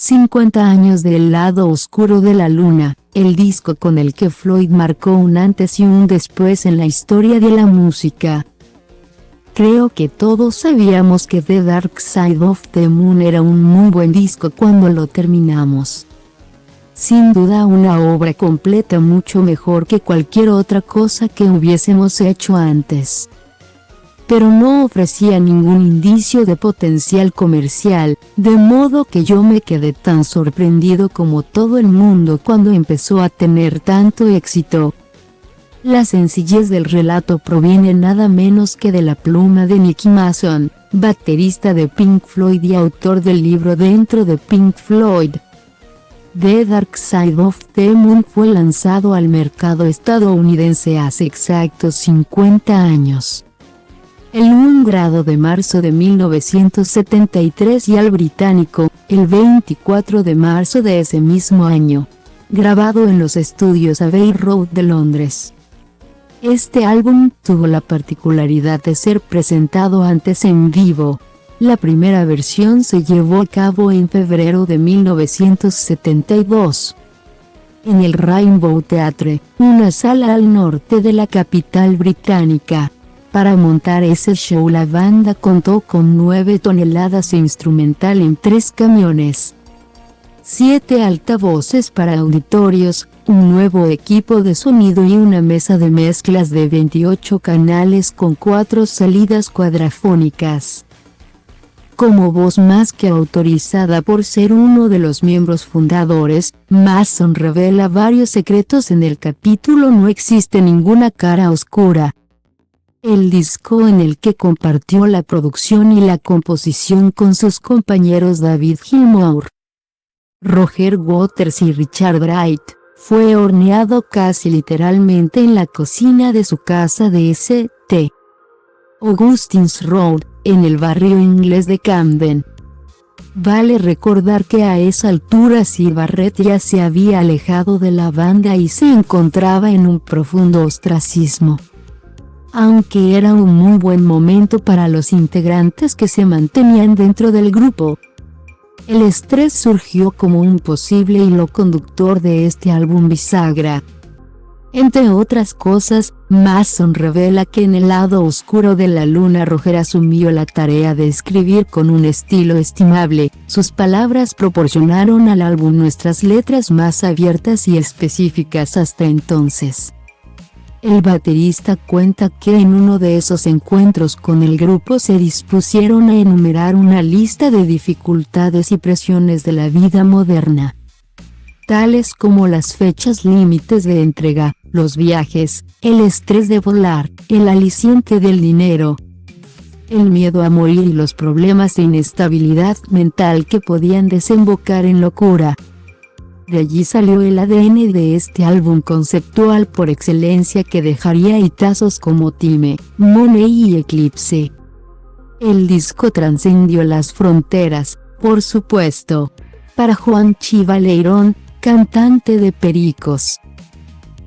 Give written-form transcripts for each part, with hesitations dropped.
50 años del lado oscuro de la luna, el disco con el que Floyd marcó un antes y un después en la historia de la música. Creo que todos sabíamos que The Dark Side of the Moon era un muy buen disco cuando lo terminamos. Sin duda una obra completa mucho mejor que cualquier otra cosa que hubiésemos hecho antes. Pero no ofrecía ningún indicio de potencial comercial, de modo que yo me quedé tan sorprendido como todo el mundo cuando empezó a tener tanto éxito. La sencillez del relato proviene nada menos que de la pluma de Nicky Mason, baterista de Pink Floyd y autor del libro Dentro de Pink Floyd. The Dark Side of the Moon fue lanzado al mercado estadounidense hace exactos 50 años. El 1 de marzo de 1973 y al británico, el 24 de marzo de ese mismo año. Grabado en los estudios Abbey Road de Londres. Este álbum tuvo la particularidad de ser presentado antes en vivo. La primera versión se llevó a cabo en febrero de 1972. En el Rainbow Theatre, una sala al norte de la capital británica. Para montar ese show la banda contó con 9 toneladas de instrumental en 3 camiones. 7 altavoces para auditorios, un nuevo equipo de sonido y una mesa de mezclas de 28 canales con 4 salidas cuadrafónicas. Como voz más que autorizada por ser uno de los miembros fundadores, Mason revela varios secretos en el capítulo No existe ninguna cara oscura. El disco en el que compartió la producción y la composición con sus compañeros David Gilmour, Roger Waters y Richard Wright, fue horneado casi literalmente en la cocina de su casa de St. Augustine's Road, en el barrio inglés de Camden. Vale recordar que a esa altura Syd Barrett ya se había alejado de la banda y se encontraba en un profundo ostracismo. Aunque era un muy buen momento para los integrantes que se mantenían dentro del grupo. El estrés surgió como un posible hilo conductor de este álbum bisagra. Entre otras cosas, Mason revela que en el lado oscuro de la luna Roger asumió la tarea de escribir con un estilo estimable. Sus palabras proporcionaron al álbum nuestras letras más abiertas y específicas hasta entonces. El baterista cuenta que en uno de esos encuentros con el grupo se dispusieron a enumerar una lista de dificultades y presiones de la vida moderna, tales como las fechas límites de entrega, los viajes, el estrés de volar, el aliciente del dinero, el miedo a morir y los problemas de inestabilidad mental que podían desembocar en locura. De allí salió el ADN de este álbum conceptual por excelencia que dejaría hitazos como Time, Money y Eclipse. El disco trascendió las fronteras, por supuesto. Para Juanchi Baleirón, cantante de Pericos,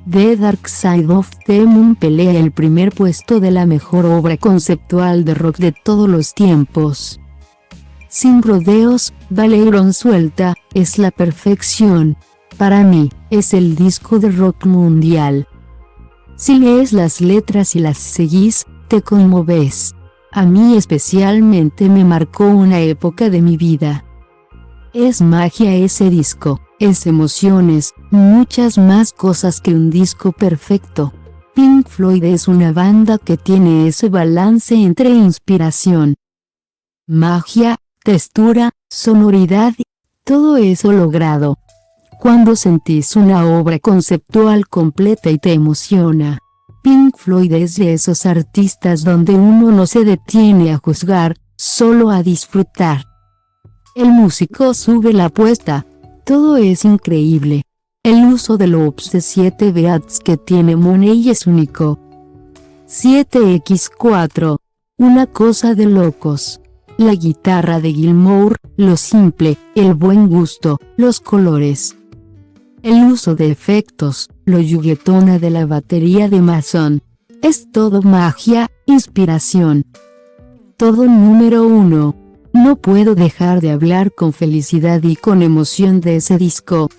The Dark Side of the Moon pelea el primer puesto de la mejor obra conceptual de rock de todos los tiempos. Sin rodeos, Baleirón suelta, es la perfección. Para mí, es el disco de rock mundial. Si lees las letras y las seguís, te conmoves. A mí especialmente me marcó una época de mi vida. Es magia ese disco, es emociones, muchas más cosas que un disco perfecto. Pink Floyd es una banda que tiene ese balance entre inspiración, magia, textura, sonoridad, todo eso logrado. Cuando sentís una obra conceptual completa y te emociona. Pink Floyd es de esos artistas donde uno no se detiene a juzgar, solo a disfrutar. El músico sube la apuesta, todo es increíble. El uso de loops de 7 beats que tiene Money es único. 7x4, una cosa de locos. La guitarra de Gilmour, lo simple, el buen gusto, los colores. El uso de efectos, lo juguetona de la batería de Mason. Es todo magia, inspiración. Todo número 1. no puedo dejar de hablar con felicidad y con emoción de ese disco.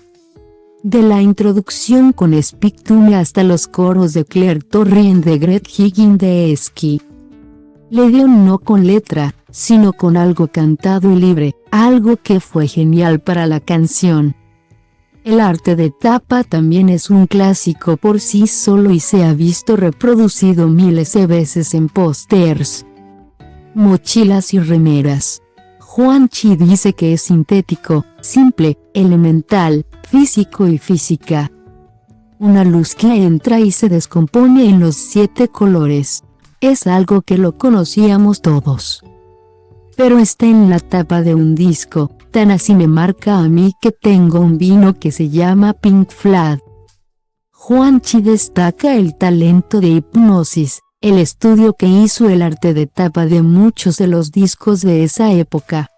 De la introducción con Speak to Me hasta los coros de Claire Torrien de Greg Higgin de Esqui. Le dio no con letra, sino con algo cantado y libre, algo que fue genial para la canción. El arte de tapa también es un clásico por sí solo y se ha visto reproducido miles de veces en pósters, mochilas y remeras. Juanchi dice que es sintético, simple, elemental, físico y física. Una luz que entra y se descompone en los 7 colores. Es algo que lo conocíamos todos. Pero está en la tapa de un disco, tan así me marca a mí que tengo un vino que se llama Pink Floyd. Juanchi destaca el talento de Hipnosis, el estudio que hizo el arte de tapa de muchos de los discos de esa época.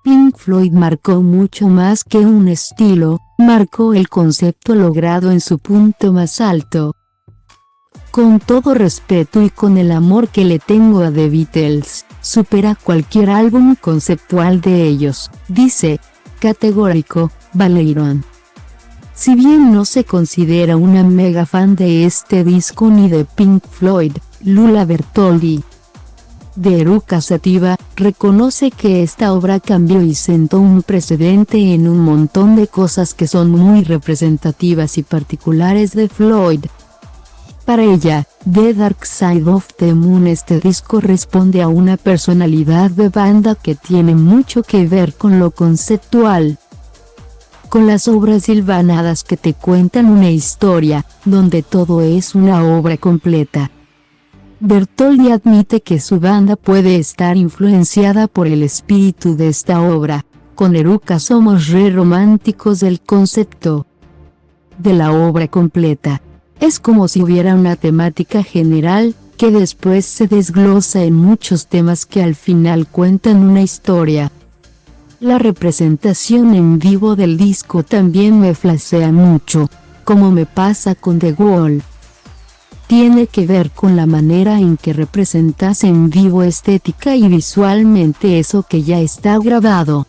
Pink Floyd marcó mucho más que un estilo, marcó el concepto logrado en su punto más alto. Con todo respeto y con el amor que le tengo a The Beatles, supera cualquier álbum conceptual de ellos, dice, categórico, Valeyron. Si bien no se considera una mega fan de este disco ni de Pink Floyd, Lula Bertoldi, de Eruca Sativa, reconoce que esta obra cambió y sentó un precedente en un montón de cosas que son muy representativas y particulares de Floyd. Para ella, The Dark Side of the Moon, este disco responde a una personalidad de banda que tiene mucho que ver con lo conceptual. Con las obras hilvanadas que te cuentan una historia, donde todo es una obra completa. Bertoldi admite que su banda puede estar influenciada por el espíritu de esta obra. Con Eruca somos re románticos del concepto de la obra completa. Es como si hubiera una temática general, que después se desglosa en muchos temas que al final cuentan una historia. La representación en vivo del disco también me flashea mucho, como me pasa con The Wall. Tiene que ver con la manera en que representas en vivo estética y visualmente eso que ya está grabado.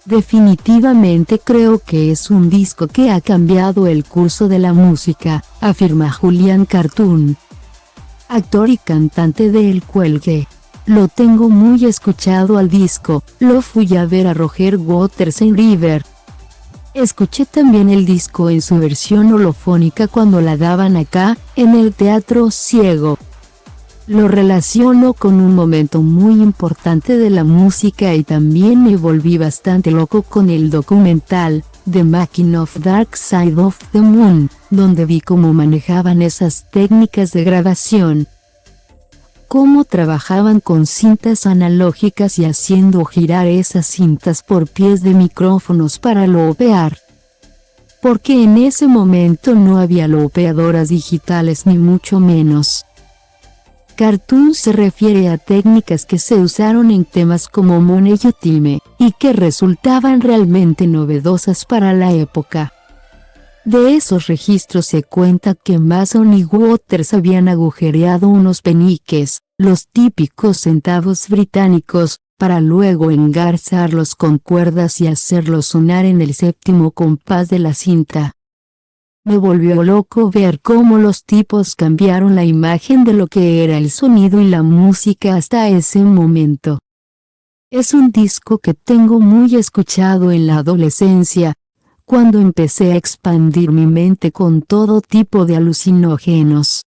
Definitivamente creo que es un disco que ha cambiado el curso de la música, afirma Julian Cartoon, actor y cantante de El Cuelgue. Lo tengo muy escuchado al disco, lo fui a ver a Roger Waters en River. Escuché también el disco en su versión holofónica cuando la daban acá, en el Teatro Ciego. Lo relaciono con un momento muy importante de la música y también me volví bastante loco con el documental, The Making of Dark Side of the Moon, donde vi cómo manejaban esas técnicas de grabación. Cómo trabajaban con cintas analógicas y haciendo girar esas cintas por pies de micrófonos para loopear. Porque en ese momento no había loopeadoras digitales ni mucho menos. Cartoon se refiere a técnicas que se usaron en temas como Money You Time, y que resultaban realmente novedosas para la época. De esos registros se cuenta que Mason y Waters habían agujereado unos peniques, los típicos centavos británicos, para luego engarzarlos con cuerdas y hacerlos sonar en el séptimo compás de la cinta. Me volvió loco ver cómo los tipos cambiaron la imagen de lo que era el sonido y la música hasta ese momento. Es un disco que tengo muy escuchado en la adolescencia, cuando empecé a expandir mi mente con todo tipo de alucinógenos.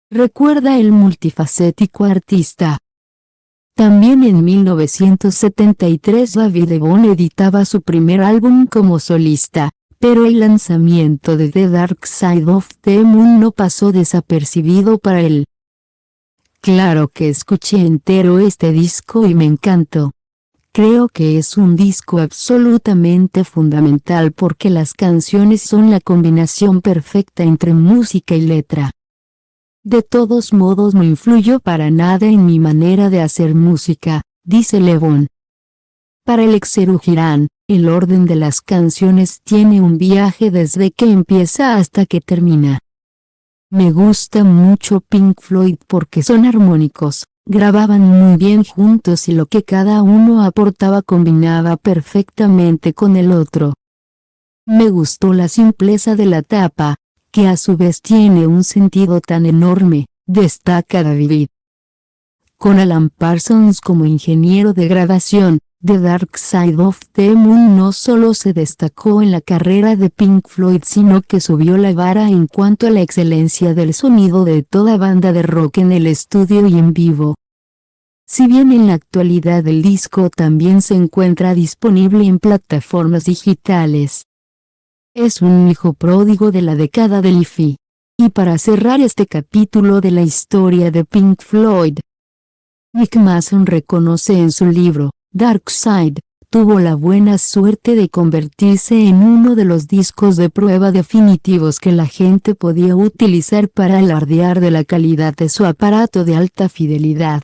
Recuerda el multifacético artista. También en 1973 David Ebon editaba su primer álbum como solista. Pero el lanzamiento de The Dark Side of the Moon no pasó desapercibido para él. Claro que escuché entero este disco y me encantó. Creo que es un disco absolutamente fundamental porque las canciones son la combinación perfecta entre música y letra. De todos modos no influyó para nada en mi manera de hacer música, dice Levon. Para el Exeru Girán, el orden de las canciones tiene un viaje desde que empieza hasta que termina. Me gusta mucho Pink Floyd porque son armónicos, Grababan muy bien juntos y lo que cada uno aportaba combinaba perfectamente con el otro. Me gustó la simpleza de la tapa, que a su vez tiene un sentido tan enorme, destaca David. Con Alan Parsons como ingeniero de grabación, The Dark Side of the Moon no solo se destacó en la carrera de Pink Floyd, sino que subió la vara en cuanto a la excelencia del sonido de toda banda de rock en el estudio y en vivo. Si bien en la actualidad el disco también se encuentra disponible en plataformas digitales, es un hijo pródigo de la década del hi-fi. Y para cerrar este capítulo de la historia de Pink Floyd, Nick Mason reconoce en su libro, Dark Side, tuvo la buena suerte de convertirse en uno de los discos de prueba definitivos que la gente podía utilizar para alardear de la calidad de su aparato de alta fidelidad.